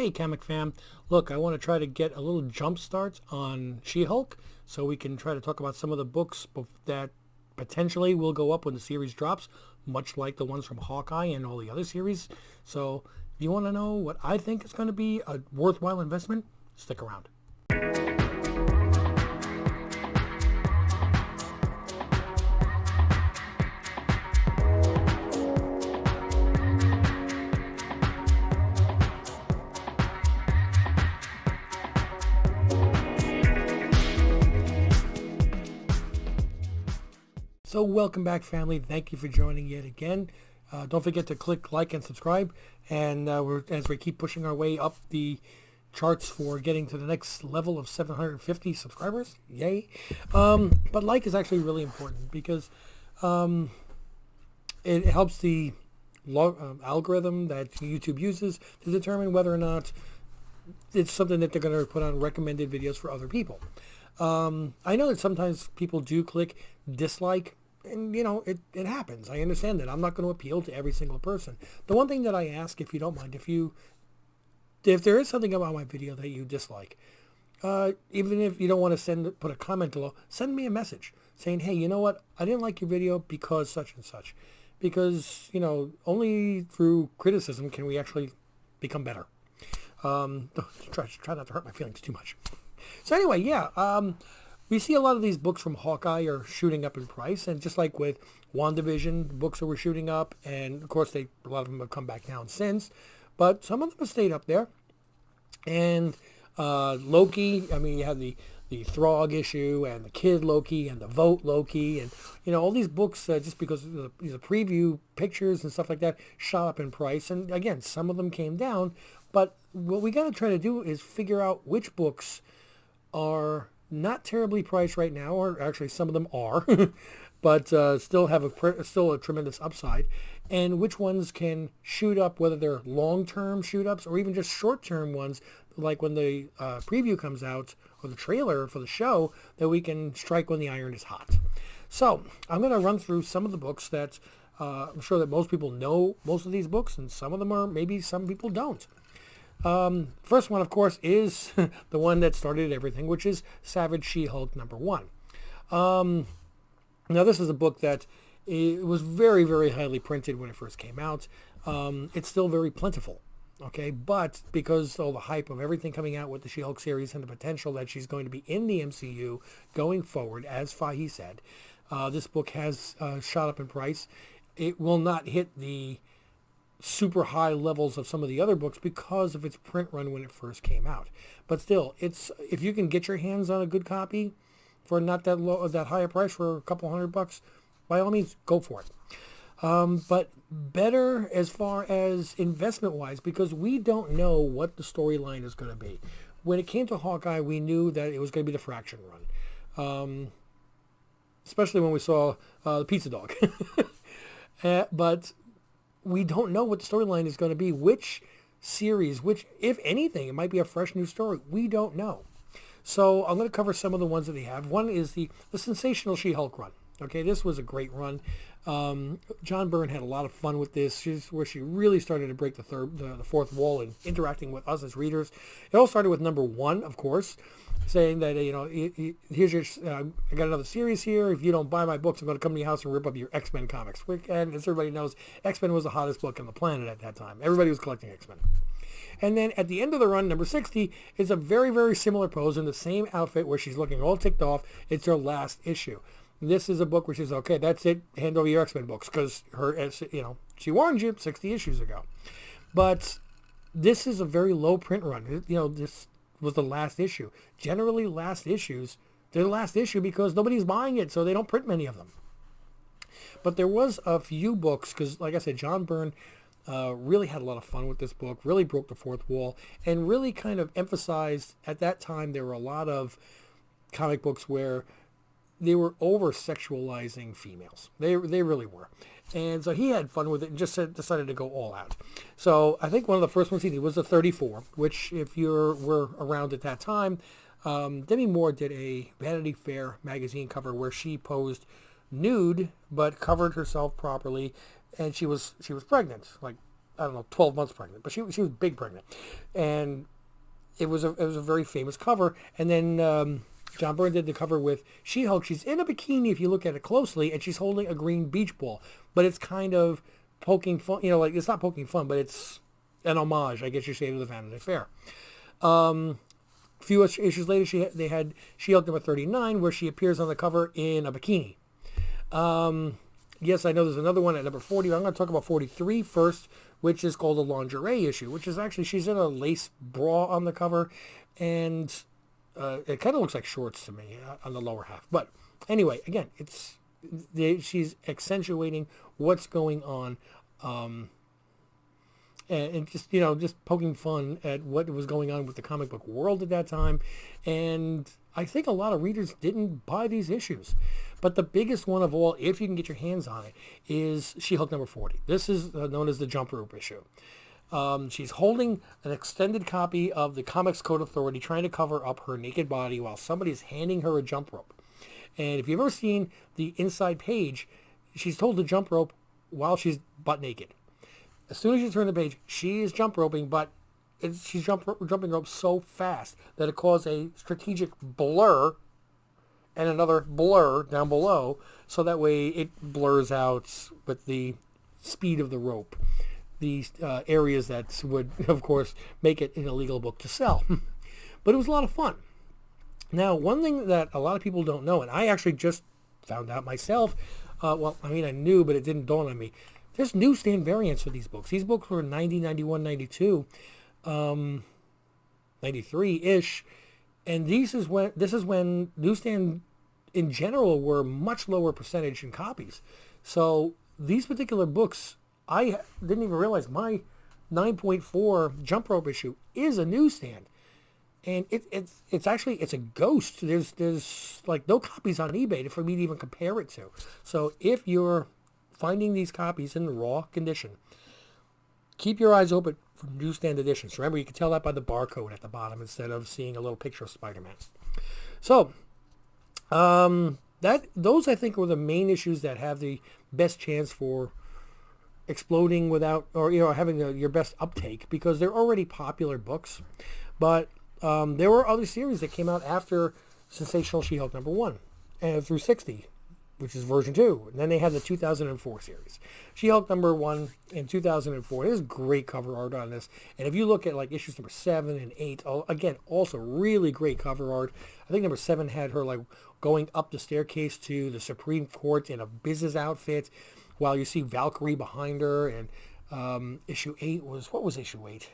Hey, Comic Fam. Look, I want to try to get a little jump start on She-Hulk so we can try to talk about some of the books that potentially will go up when the series drops, much like the ones from Hawkeye and all the other series. So if you want to know what I think is going to be a worthwhile investment, stick around. So welcome back, family. Thank you for joining yet again. Don't forget to click like and subscribe. And as we keep pushing our way up the charts for getting to the next level of 750 subscribers. Yay. But like is actually really important because it helps the algorithm that YouTube uses to determine whether or not it's something that they're going to put on recommended videos for other people. I know that sometimes people do click dislike, and it happens. I understand that. I'm not going to appeal to every single person. The one thing that I ask, if you don't mind, if there is something about my video that you dislike, even if you don't want to put a comment below, send me a message saying, hey, you know what, I didn't like your video because such and such. Because, only through criticism can we actually become better. Try not to hurt my feelings too much. So anyway, we see a lot of these books from Hawkeye are shooting up in price, and just like with WandaVision, books that were shooting up, and of course a lot of them have come back down since, but some of them have stayed up there. And Loki, you have the Throg issue, and the Kid Loki, and the Vote Loki, and all these books, just because the preview pictures and stuff like that shot up in price, and again, some of them came down, but what we got to try to do is figure out which books are not terribly priced right now, or actually some of them are, but still have a tremendous upside, and which ones can shoot up, whether they're long-term shoot-ups or even just short-term ones, like when the preview comes out or the trailer for the show, that we can strike when the iron is hot. So I'm going to run through some of the books that I'm sure that most people know most of these books, and some of them are maybe some people don't. First one, of course, is the one that started everything, which is Savage She-Hulk #1. Now, this is a book that it was very, very highly printed when it first came out. It's still very plentiful, okay? But because all the hype of everything coming out with the She-Hulk series and the potential that she's going to be in the MCU going forward, as Fahey said, this book has shot up in price. It will not hit the super high levels of some of the other books because of its print run when it first came out. But still, if you can get your hands on a good copy for not that high a price, for a couple $100, by all means, go for it. But better as far as investment wise, because we don't know what the storyline is going to be. When it came to Hawkeye, we knew that it was going to be the Fraction run, especially when we saw the Pizza Dog. But we don't know what the storyline is going to be, which series, if anything, it might be a fresh new story. We don't know. So I'm going to cover some of the ones that they have. One is the Sensational She-Hulk Run. Okay, this was a great run. John Byrne had a lot of fun with this, where she really started to break the fourth wall and interacting with us as readers. It all started with #1, of course, saying that, here's your, I got another series here. If you don't buy my books, I'm going to come to your house and rip up your X-Men comics. And as everybody knows, X-Men was the hottest book on the planet at that time. Everybody was collecting X-Men. And then at the end of the run, number 60, is a very, very similar pose in the same outfit where she's looking all ticked off. It's her last issue. This is a book where she's, okay, that's it, hand over your X-Men books, because she warned you 60 issues ago. But this is a very low print run. This was the last issue. Generally, last issues, they're the last issue because nobody's buying it, so they don't print many of them. But there was a few books, because like I said, John Byrne really had a lot of fun with this book, really broke the fourth wall, and really kind of emphasized, at that time, there were a lot of comic books where they were over-sexualizing females. They really were. And so he had fun with it and just decided to go all out. So I think one of the first ones he did was the 34, which, if you were around at that time, Demi Moore did a Vanity Fair magazine cover where she posed nude but covered herself properly, and she was pregnant, like I don't know, 12 months pregnant, but she was big pregnant, and it was a very famous cover. And then John Byrne did the cover with She-Hulk. She's in a bikini if you look at it closely, and she's holding a green beach ball, but it's kind of poking fun. You know, like it's not poking fun, but it's an homage, I guess you say, to the Vanity Fair. A few issues later, they had She-Hulk number 39, where she appears on the cover in a bikini. Yes, I know there's another one at number 40, but I'm going to talk about 43 first, which is called the Lingerie Issue, which is actually, she's in a lace bra on the cover, and it kind of looks like shorts to me on the lower half. But anyway, again, she's accentuating what's going on, and just, you know, just poking fun at what was going on with the comic book world at that time. And I think a lot of readers didn't buy these issues. But the biggest one of all, if you can get your hands on it, is She-Hulk number 40. This is known as the Jump Rope issue. She's holding an extended copy of the Comics Code Authority, trying to cover up her naked body while somebody is handing her a jump rope. And if you've ever seen the inside page, she's told to jump rope while she's butt naked. As soon as you turn the page, she is jump roping, but she's jumping rope so fast that it caused a strategic blur and another blur down below, so that way it blurs out with the speed of the rope these areas that would, of course, make it an illegal book to sell. But it was a lot of fun. Now, one thing that a lot of people don't know, and I actually just found out myself, well, I mean, I knew, but it didn't dawn on me. There's newsstand variants for these books. These books were 90, 91, 92, 93-ish. And this is when newsstand in general were much lower percentage in copies. So these particular books, I didn't even realize my 9.4 Jump Rope issue is a newsstand. And it's actually a ghost. There's like no copies on eBay for me to even compare it to. So if you're finding these copies in raw condition, keep your eyes open for newsstand editions. Remember, you can tell that by the barcode at the bottom instead of seeing a little picture of Spider-Man. So those I think were the main issues that have the best chance for exploding without, or having your best uptake, because they're already popular books. But there were other series that came out after Sensational She-Hulk number 1 and through 60, which is version 2. And then they had the 2004 series. She-Hulk number 1 in 2004. There's great cover art on this. And if you look at like issues number 7 and 8, again, also really great cover art. I think number 7 had her like going up the staircase to the Supreme Court in a business outfit, while you see Valkyrie behind her. And issue 8 what was issue 8?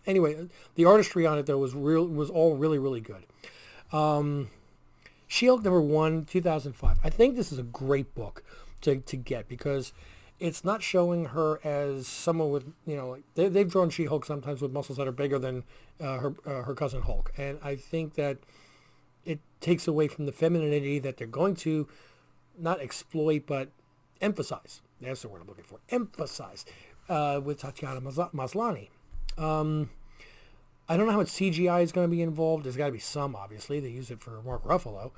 Anyway, the artistry on it, though, was all really, really good. She-Hulk number 1, 2005. I think this is a great book to get, because it's not showing her as someone with, they've drawn She-Hulk sometimes with muscles that are bigger than her cousin Hulk. And I think that it takes away from the femininity that they're going to not exploit, but emphasize. That's the word I'm looking for. Emphasize with Tatiana Maslany. I don't know how much CGI is going to be involved. There's got to be some, obviously. They use it for Mark Ruffalo.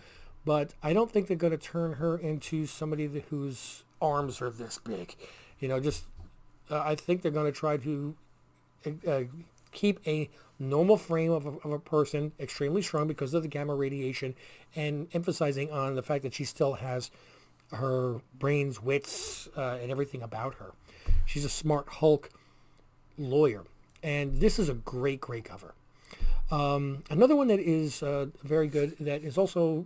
But I don't think they're going to turn her into somebody whose arms are this big. I think they're going to try to keep a normal frame of a person, extremely strong because of the gamma radiation, and emphasizing on the fact that she still has her brains, wits, and everything about her. She's a smart Hulk lawyer. And this is a great, great cover. Another one that is very good, that is also,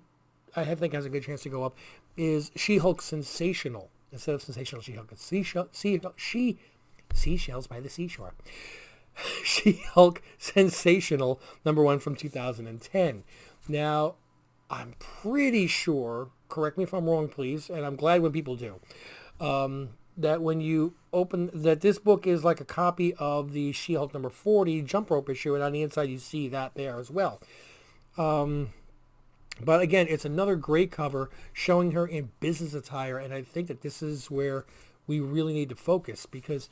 I think, has a good chance to go up, is She-Hulk Sensational. Instead of Sensational She-Hulk, it's Seashells by the Seashore. She-Hulk Sensational, number 1 from 2010. Now, I'm pretty sure, correct me if I'm wrong, please, and I'm glad when people do, that when you open, that this book is like a copy of the She-Hulk number 40 Jump Rope issue, and on the inside you see that there as well. But again, it's another great cover showing her in business attire, and I think that this is where we really need to focus, because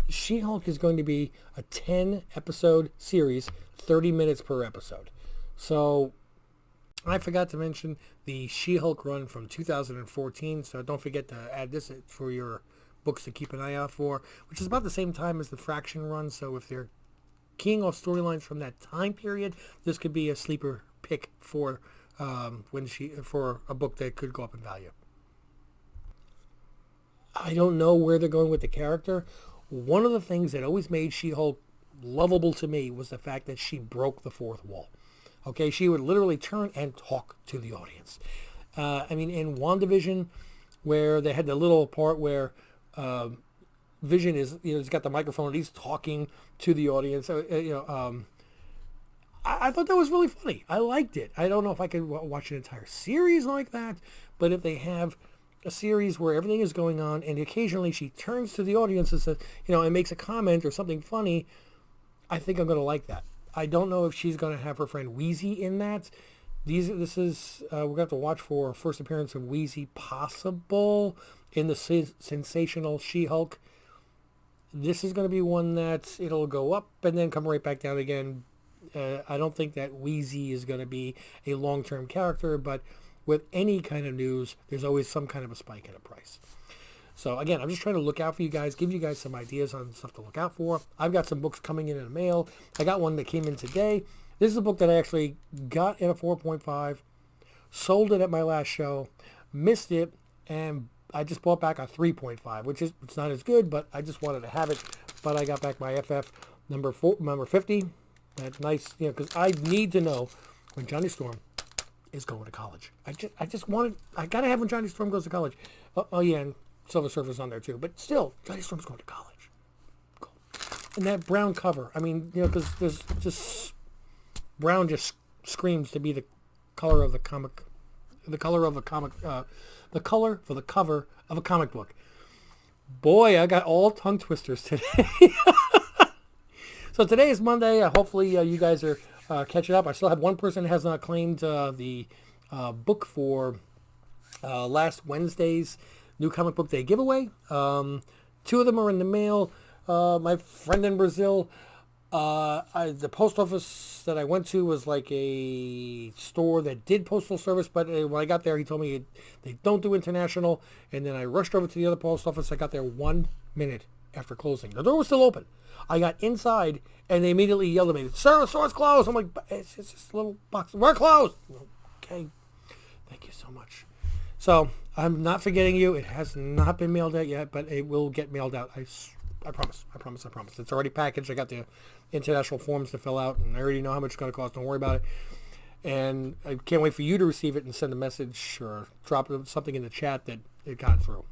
She-Hulk is going to be a 10-episode series, 30 minutes per episode. So I forgot to mention the She-Hulk run from 2014, so don't forget to add this for your books to keep an eye out for, which is about the same time as the Fraction run. So if they're keying off storylines from that time period, this could be a sleeper pick for for a book that could go up in value. I don't know where they're going with the character. One of the things that always made She-Hulk lovable to me was the fact that she broke the fourth wall. Okay, she would literally turn and talk to the audience. I mean, in WandaVision, where they had the little part where Vision is, he's got the microphone and he's talking to the audience. I thought that was really funny. I liked it. I don't know if I could watch an entire series like that, but if they have a series where everything is going on and occasionally she turns to the audience and says, and makes a comment or something funny, I think I'm going to like that. I don't know if she's going to have her friend Wheezy in that. We're going to have to watch for first appearance of Wheezy possible in the Sensational She-Hulk. This is going to be one that it'll go up and then come right back down again. I don't think that Wheezy is going to be a long-term character, but with any kind of news, there's always some kind of a spike in a price. So again, I'm just trying to look out for you guys, give you guys some ideas on stuff to look out for. I've got some books coming in the mail. I got one that came in today. This is a book that I actually got in a 4.5, sold it at my last show, missed it, and I just bought back a 3.5, which is, it's not as good, but I just wanted to have it. But I got back my FF number 50. That's nice, because I need to know when Johnny Storm is going to college. I got to have when Johnny Storm goes to college. Oh yeah, and Silver Surfer's on there too. But still, Johnny Storm's going to college. Cool. And that brown cover, I mean, because there's just, brown just screams to be the color of the comic, the color for the cover of a comic book. Boy, I got all tongue twisters today. So today is Monday. Hopefully you guys are catching up. I still have one person who has not claimed the book for last Wednesday's New Comic Book Day giveaway. 2 of them are in the mail. My friend in Brazil, the post office that I went to was like a store that did postal service, but when I got there, he told me they don't do international. And then I rushed over to the other post office. I got there 1 minute after closing. The door was still open. I got inside, and they immediately yelled at me, "Sir, the store's closed." I'm like, it's just a little box. We're closed. Okay. Thank you so much. So I'm not forgetting you. It has not been mailed out yet, but it will get mailed out. I promise. It's already packaged. I got the international forms to fill out, and I already know how much it's going to cost. Don't worry about it. And I can't wait for you to receive it and send a message or drop something in the chat that it got through.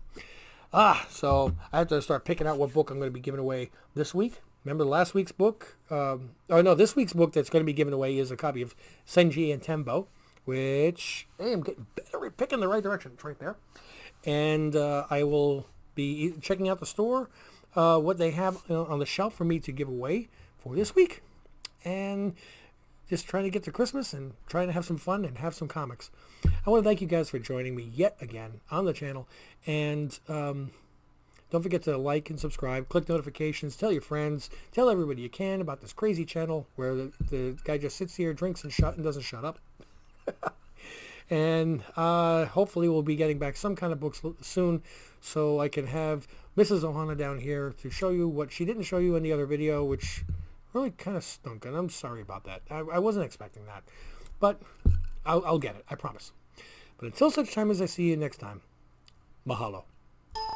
So I have to start picking out what book I'm going to be giving away this week. Remember last week's book? This week's book that's going to be given away is a copy of Senji and Tembo, which, hey, I'm getting better at picking the right direction. It's right there. And I will be checking out the store, what they have on the shelf for me to give away for this week. And just trying to get to Christmas and trying to have some fun and have some comics. I want to thank you guys for joining me yet again on the channel. And don't forget to like and subscribe, click notifications, tell your friends, tell everybody you can about this crazy channel where the guy just sits here, drinks, and doesn't shut up. And hopefully we'll be getting back some kind of books soon so I can have Mrs. Ohana down here to show you what she didn't show you in the other video, which really kind of stunk, and I'm sorry about that. I wasn't expecting that, but I'll get it, I promise. But until such time as I see you next time, mahalo.